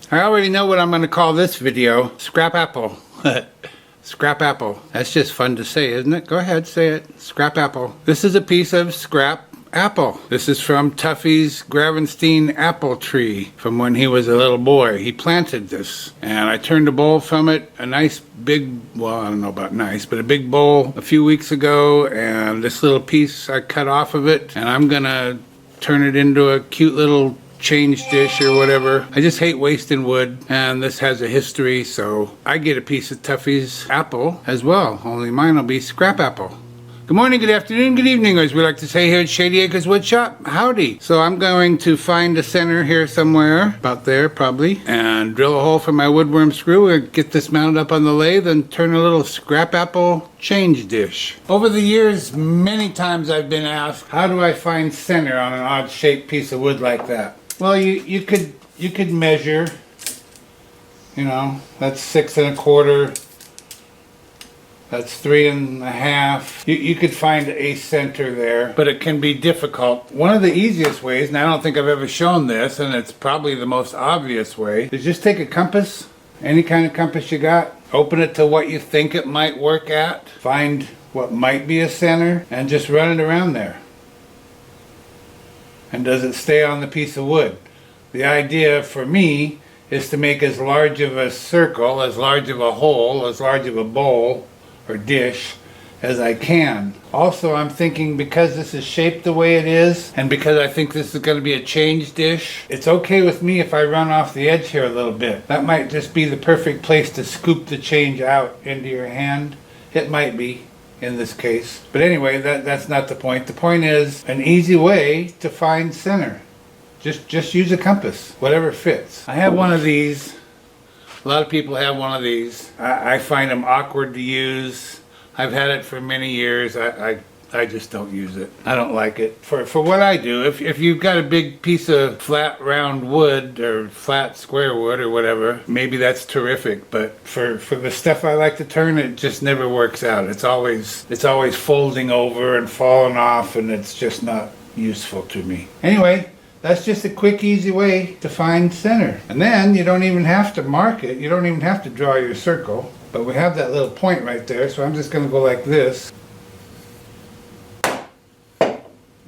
I already know what I'm going to call this video. ScrapApple. ScrapApple. That's just fun to say, isn't it? Go ahead, say it. ScrapApple. This is a piece of scrap apple. This is from Tuffy's Gravenstein apple tree from when he was a little boy. He planted this, and I turned a bowl from it, a nice big, well, I don't know about nice, but a big bowl a few weeks ago, and this little piece I cut off of it, and I'm gonna turn it into a cute little change dish or whatever. I just hate wasting wood, and this has a history, so I get a piece of Tuffy's apple as well, only mine will be scrap apple. Good morning, good afternoon, good evening, or as we like to say here at Shady Acres Woodshop, howdy. So I'm going to find a center here somewhere, about there probably, and drill a hole for my woodworm screw and get this mounted up on the lathe and turn a little scrap apple change dish. Over the years, many times I've been asked, how do I find center on an odd shaped piece of wood like that? Well, you could measure, you know, that's 6 1/4. That's 3 1/2. You could find a center there, but it can be difficult. One of the easiest ways, and I don't think I've ever shown this, and it's probably the most obvious way, is just take a compass, any kind of compass you got, open it to what you think it might work at, find what might be a center, and just run it around there. And does it stay on the piece of wood? The idea for me is to make as large of a circle, as large of a hole, as large of a bowl or dish as I can. Also, I'm thinking because this is shaped the way it is, and because I think this is going to be a change dish, it's okay with me if I run off the edge here a little bit. That might just be the perfect place to scoop the change out into your hand. It might be in this case. But anyway, that's not the point. The point is an easy way to find center. Just use a compass, whatever fits. I have one of these. A lot of people have one of these. I find them awkward to use. I've had it for many years. I just don't use it. I don't like it. For what I do, if you've got a big piece of flat round wood or flat square wood or whatever, maybe that's terrific. But for the stuff I like to turn, it just never works out. It's always folding over and falling off, and it's just not useful to me. Anyway, that's just a quick, easy way to find center. And then you don't even have to mark it. You don't even have to draw your circle. But we have that little point right there, so I'm just going to go like this. And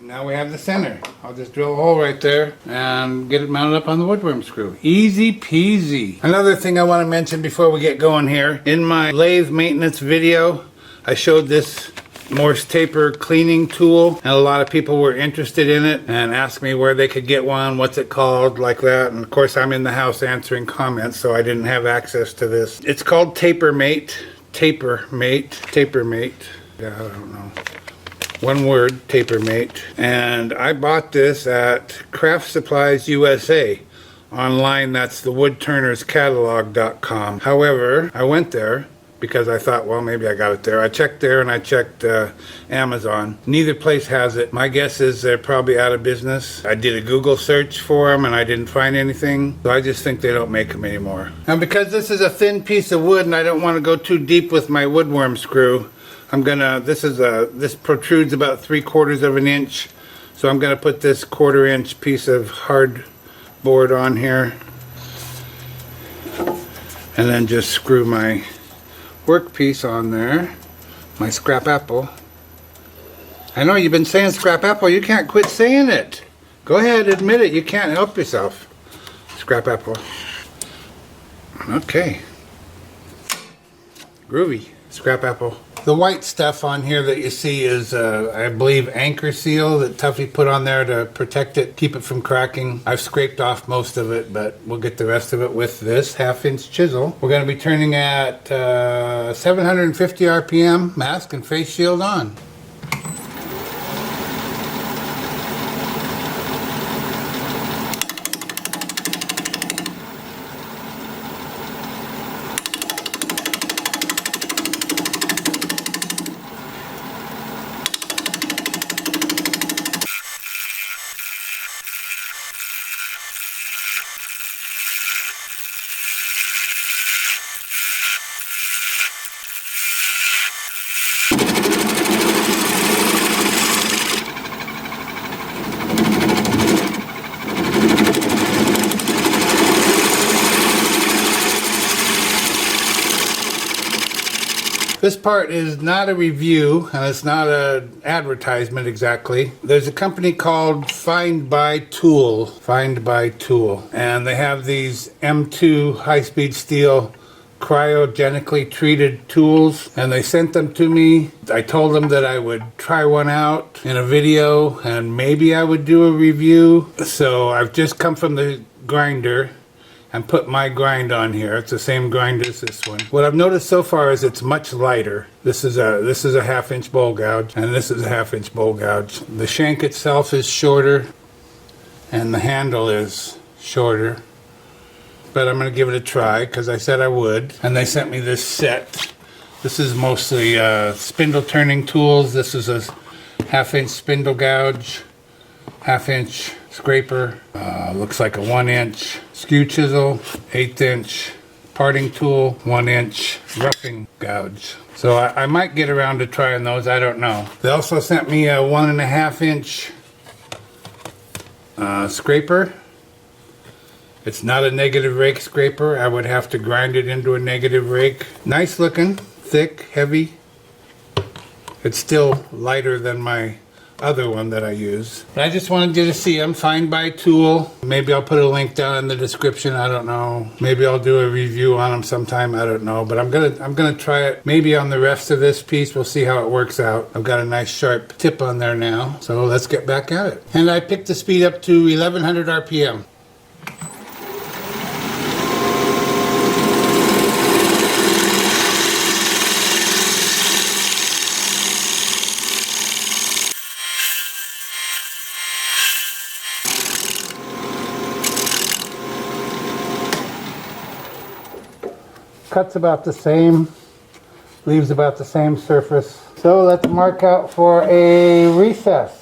now we have the center. I'll just drill a hole right there and get it mounted up on the woodworm screw. Easy peasy. Another thing I want to mention before we get going here. In my lathe maintenance video, I showed this Morse taper cleaning tool, and a lot of people were interested in it and asked me where they could get one, what's it called, like that. And of course I'm in the house answering comments, so I didn't have access to this. It's called TaperMate. TaperMate. Yeah, I don't know. One word, TaperMate. And I bought this at Craft Supplies USA. Online, that's the woodturnerscatalog.com. However, I went there because I thought, well, maybe I got it there. I checked there and I checked Amazon. Neither place has it. My guess is they're probably out of business. I did a Google search for them and I didn't find anything. So I just think they don't make them anymore. Now, because this is a thin piece of wood and I don't want to go too deep with my woodworm screw, this protrudes about 3/4 of an inch. So I'm gonna put this 1/4 inch piece of hard board on here and then just screw my workpiece on there, my scrap apple. I know you've been saying scrap apple, you can't quit saying it. Go ahead, admit it, you can't help yourself. Scrap apple. Okay. Groovy. Scrap apple. The white stuff on here that you see is, I believe, anchor seal that Tuffy put on there to protect it, keep it from cracking. I've scraped off most of it, but we'll get the rest of it with this 1/2-inch chisel. We're going to be turning at 750 RPM, mask and face shield on. This part is not a review, and it's not an advertisement exactly. There's a company called FindBuyTool, and they have these M2 high-speed steel cryogenically treated tools, and they sent them to me. I told them that I would try one out in a video and maybe I would do a review. So I've just come from the grinder and put my grind on here. It's the same grind as this one. What I've noticed so far is it's much lighter. This is a 1/2-inch bowl gouge, and this is a 1/2-inch bowl gouge. The shank itself is shorter and the handle is shorter. But I'm going to give it a try because I said I would. And they sent me this set. This is mostly spindle turning tools. This is a 1/2-inch spindle gouge, 1/2-inch scraper, looks like a 1-inch skew chisel, 1/8-inch parting tool, 1-inch roughing gouge. So I might get around to trying those, I don't know. They also sent me a 1.5-inch scraper. It's not a negative rake scraper. I would have to grind it into a negative rake. Nice looking, thick, heavy. It's still lighter than my other one that I use. But I just wanted you to see them. FindBuyTool. Maybe I'll put a link down in the description. I don't know. Maybe I'll do a review on them sometime. I don't know. But I'm gonna try it maybe on the rest of this piece. We'll see how it works out. I've got a nice sharp tip on there now. So let's get back at it. And I picked the speed up to 1100 RPM. Cuts about the same, leaves about the same surface. So let's mark out for a recess.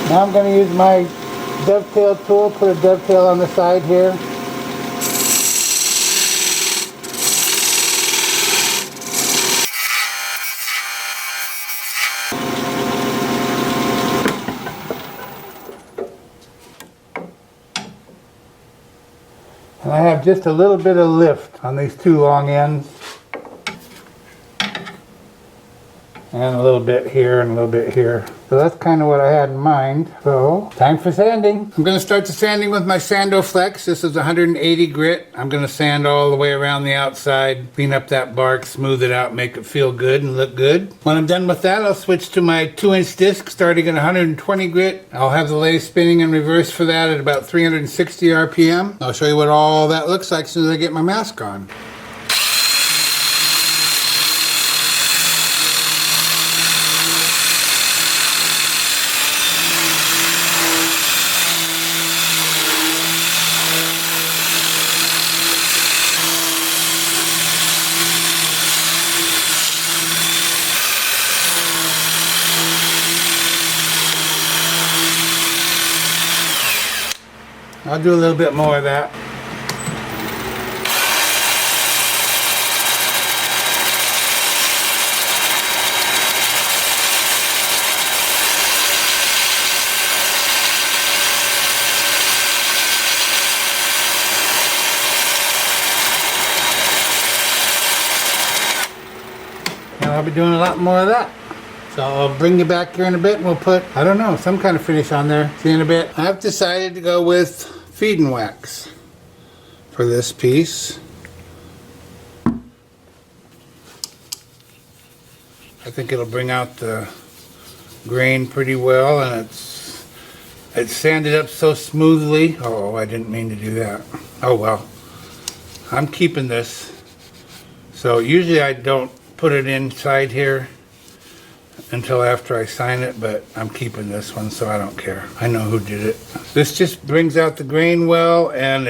Now I'm going to use my dovetail tool, put a dovetail on the side here. And I have just a little bit of lift on these two long ends. And a little bit here and a little bit here. So that's kind of what I had in mind. So, time for sanding. I'm going to start the sanding with my Sandoflex. This is 180 grit. I'm going to sand all the way around the outside, clean up that bark, smooth it out, make it feel good and look good. When I'm done with that, I'll switch to my 2-inch disc starting at 120 grit. I'll have the lathe spinning in reverse for that at about 360 RPM. I'll show you what all that looks like as soon as I get my mask on. I'll do a little bit more of that. And I'll be doing a lot more of that. So I'll bring you back here in a bit and we'll put, I don't know, some kind of finish on there. See you in a bit. I've decided to go with feed and wax for this piece. I think it'll bring out the grain pretty well, and it's sanded up so smoothly. Oh, I didn't mean to do that. Oh well. I'm keeping this. So usually I don't put it inside here, until after I sign it, but I'm keeping this one, so I don't care. I know who did it. This just brings out the grain well, and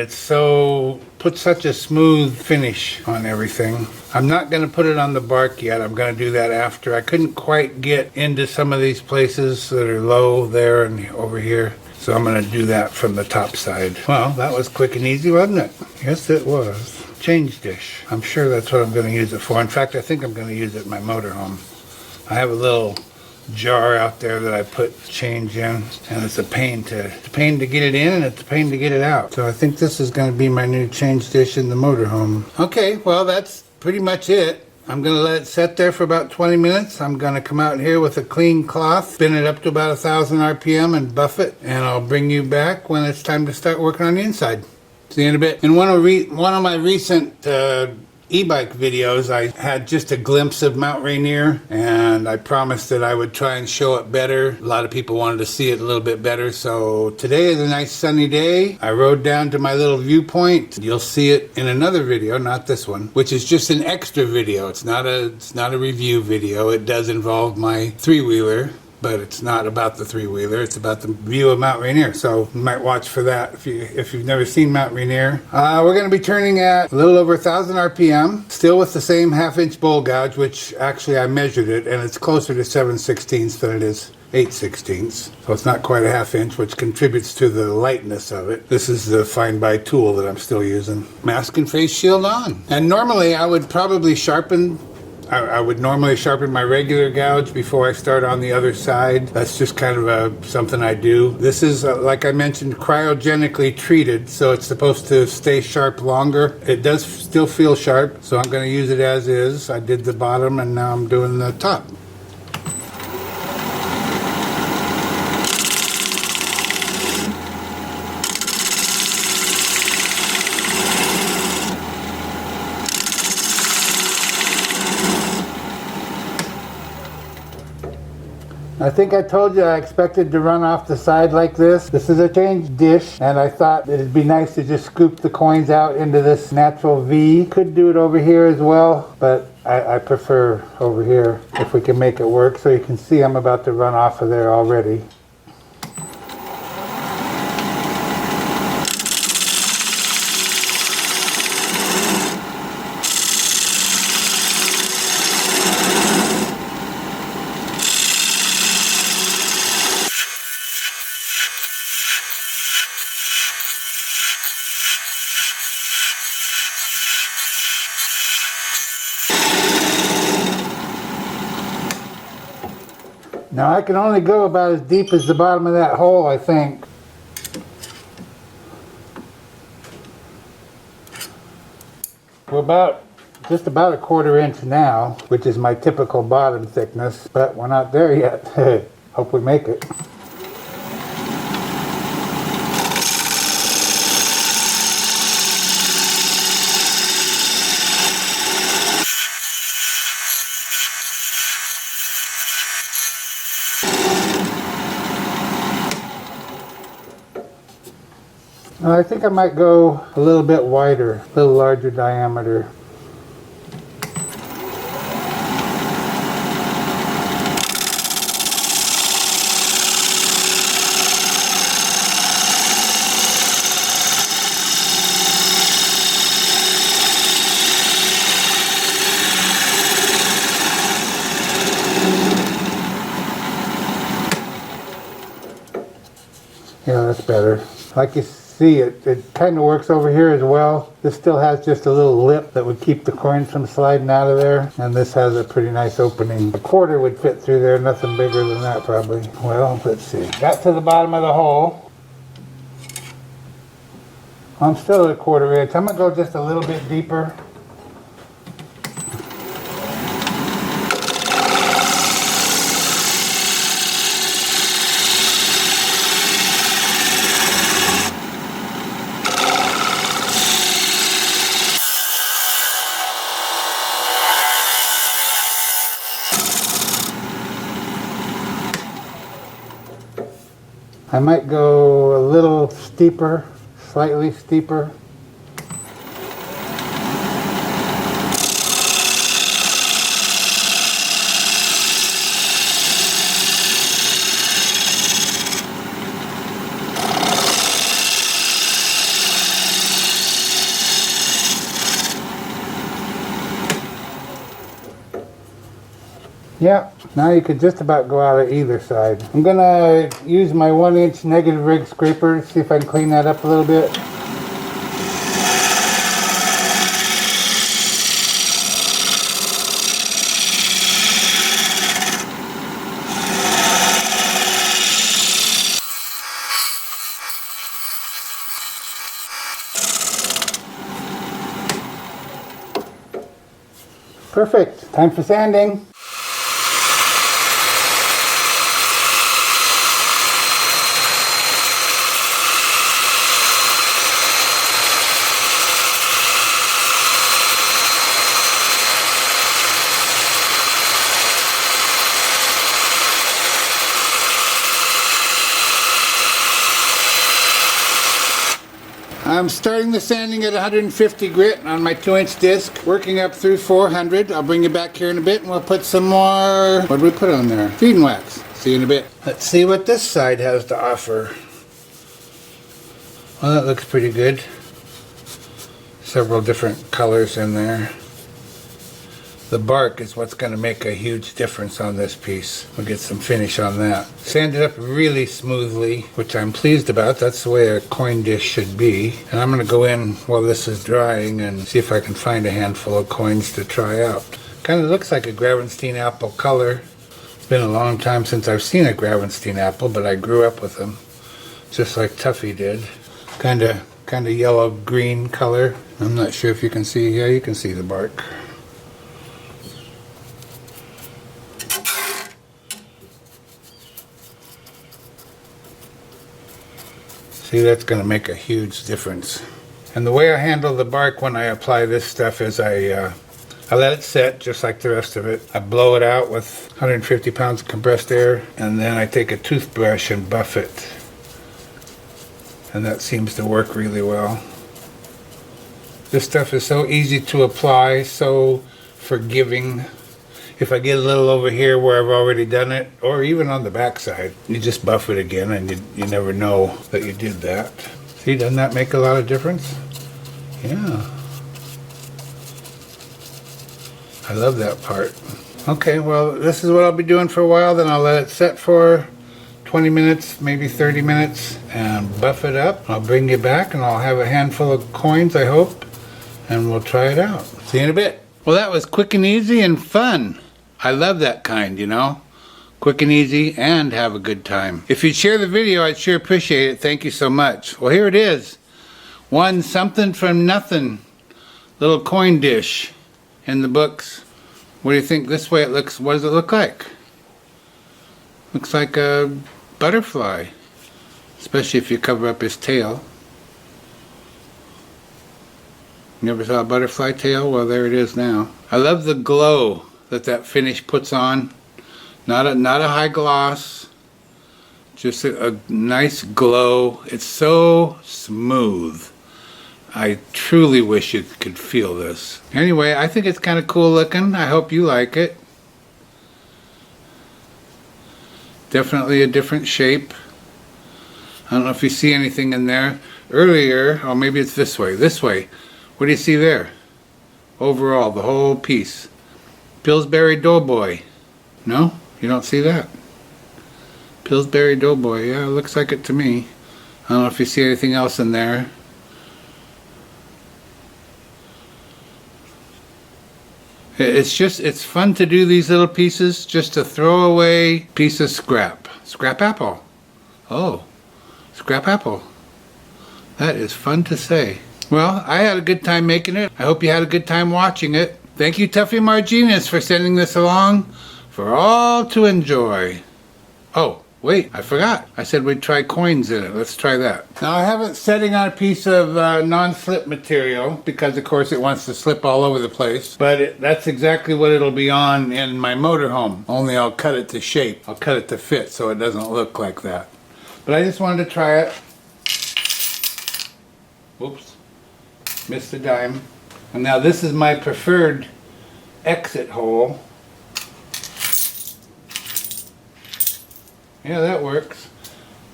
puts such a smooth finish on everything. I'm not going to put it on the bark yet. I'm going to do that after. I couldn't quite get into some of these places that are low there and over here, so I'm going to do that from the top side. Well, that was quick and easy, wasn't it? Yes, it was. Change dish. I'm sure that's what I'm going to use it for. In fact, I think I'm going to use it in my motorhome. I have a little jar out there that I put change in, and it's a pain to get it in, and it's a pain to get it out. So I think this is going to be my new change dish in the motorhome. Okay, well, that's pretty much it. I'm going to let it set there for about 20 minutes. I'm going to come out here with a clean cloth, spin it up to about 1,000 RPM and buff it, and I'll bring you back when it's time to start working on the inside. See you in a bit. In one of my recent e-bike videos, I had just a glimpse of Mount Rainier, and I promised that I would try and show it better. A lot of people wanted to see it a little bit better, so today is a nice sunny day. I rode down to my little viewpoint. You'll see it in another video, not this one, which is just an extra video. It's not a review video. It does involve my three-wheeler, but it's not about the three-wheeler. It's about the view of Mount Rainier. So you might watch for that if you've never seen Mount Rainier. We're going to be turning at a little over 1,000 RPM, still with the same 1/2-inch bowl gouge, which actually I measured it, and it's closer to 7/16 than it is 8/16. So it's not quite a 1/2 inch, which contributes to the lightness of it. This is the FindBuyTool that I'm still using. Mask and face shield on. And normally I would probably I would normally sharpen my regular gouge before I start on the other side. That's just kind of something I do. This is, like I mentioned, cryogenically treated, so it's supposed to stay sharp longer. It does still feel sharp, so I'm going to use it as is. I did the bottom, and now I'm doing the top. I think I told you I expected to run off the side like this. This is a change dish, and I thought it'd be nice to just scoop the coins out into this natural V. Could do it over here as well, but I prefer over here if we can make it work. So you can see I'm about to run off of there already. Now I can only go about as deep as the bottom of that hole, I think. We're just about 1/4 inch now, which is my typical bottom thickness, but we're not there yet. Hope we make it. I think I might go a little bit wider, a little larger diameter. Yeah, that's better. Like you see, it kind of works over here as well. This still has just a little lip that would keep the coins from sliding out of there, and this has a pretty nice opening. A 1/4 would fit through there, nothing bigger than that probably. Well, let's see. Got to the bottom of the hole. I'm still at 1/4 inch. I'm going to go just a little bit deeper. I might go a little steeper, slightly steeper. Yeah, now you could just about go out of either side. I'm gonna use my 1-inch negative rig scraper, see if I can clean that up a little bit. Perfect. Time for sanding. I'm starting the sanding at 150 grit on my 2-inch disc, working up through 400. I'll bring you back here in a bit and we'll put some more, what did we put on there? Feed wax. See you in a bit. Let's see what this side has to offer. Well, that looks pretty good. Several different colors in there. The bark is what's going to make a huge difference on this piece. We'll get some finish on that. Sanded up really smoothly, which I'm pleased about. That's the way a coin dish should be. And I'm going to go in while this is drying and see if I can find a handful of coins to try out. Kind of looks like a Gravenstein apple color. It's been a long time since I've seen a Gravenstein apple, but I grew up with them, just like Tuffy did. Kind of yellow-green color. I'm not sure if you can see. Yeah, you can see the bark. See, that's going to make a huge difference. And the way I handle the bark when I apply this stuff is I let it set just like the rest of it. I blow it out with 150 pounds of compressed air, and then I take a toothbrush and buff it. And that seems to work really well. This stuff is so easy to apply, so forgiving. If I get a little over here where I've already done it, or even on the back side, you just buff it again and you never know that you did that. See, doesn't that make a lot of difference? Yeah. I love that part. Okay, well, this is what I'll be doing for a while, then I'll let it set for 20 minutes, maybe 30 minutes, and buff it up. I'll bring you back and I'll have a handful of coins, I hope, and we'll try it out. See you in a bit. Well, that was quick and easy and fun. I love that kind, you know. Quick and easy and have a good time. If you'd share the video, I'd sure appreciate it. Thank you so much. Well, here it is. One something from nothing little coin dish in the books. What do you think? This way it looks. What does it look like? Looks like a butterfly, especially if you cover up his tail. You never saw a butterfly tail? Well, there it is now. I love the glow that finish puts on. Not a high gloss, just a nice glow. It's so smooth. I truly wish you could feel this. Anyway, I think it's kind of cool looking. I hope you like it. Definitely a different shape. I don't know if you see anything in there. Earlier, or maybe it's this way. This way. What do you see there? Overall, the whole piece. Pillsbury Doughboy. No? You don't see that? Pillsbury Doughboy. Yeah, it looks like it to me. I don't know if you see anything else in there. It's fun to do these little pieces, just to throw away piece of scrap. ScrapApple. Oh, ScrapApple. That is fun to say. Well, I had a good time making it. I hope you had a good time watching it. Thank you, Tuffy Marginez, for sending this along for all to enjoy. Oh, wait, I forgot. I said we'd try coins in it. Let's try that. Now, I have it setting on a piece of non-slip material because, of course, it wants to slip all over the place. But that's exactly what it'll be on in my motorhome. Only I'll cut it to shape. I'll cut it to fit so it doesn't look like that. But I just wanted to try it. Whoops. Missed a dime. And now this is my preferred exit hole. Yeah, that works.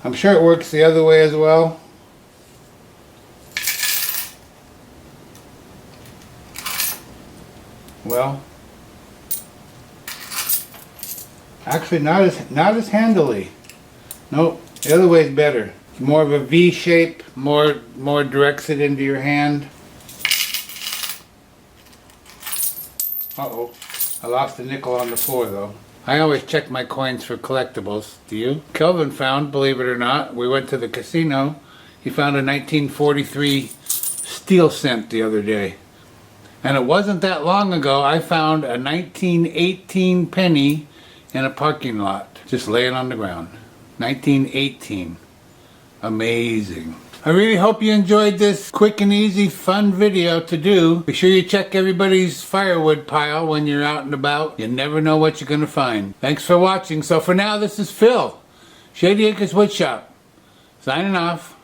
I'm sure it works the other way as well. Well, Actually, not as handily. Nope, the other way's better. It's more of a V shape, more directs it into your hand. Uh-oh, I lost a nickel on the floor though. I always check my coins for collectibles. Do you? Kelvin found, believe it or not, we went to the casino. He found a 1943 steel cent the other day. And it wasn't that long ago I found a 1918 penny in a parking lot, just laying on the ground. 1918. Amazing. I really hope you enjoyed this quick and easy fun video to do. Be sure you check everybody's firewood pile when you're out and about. You never know what you're going to find. Thanks for watching. So for now, this is Phil, Shady Acres Woodshop, signing off.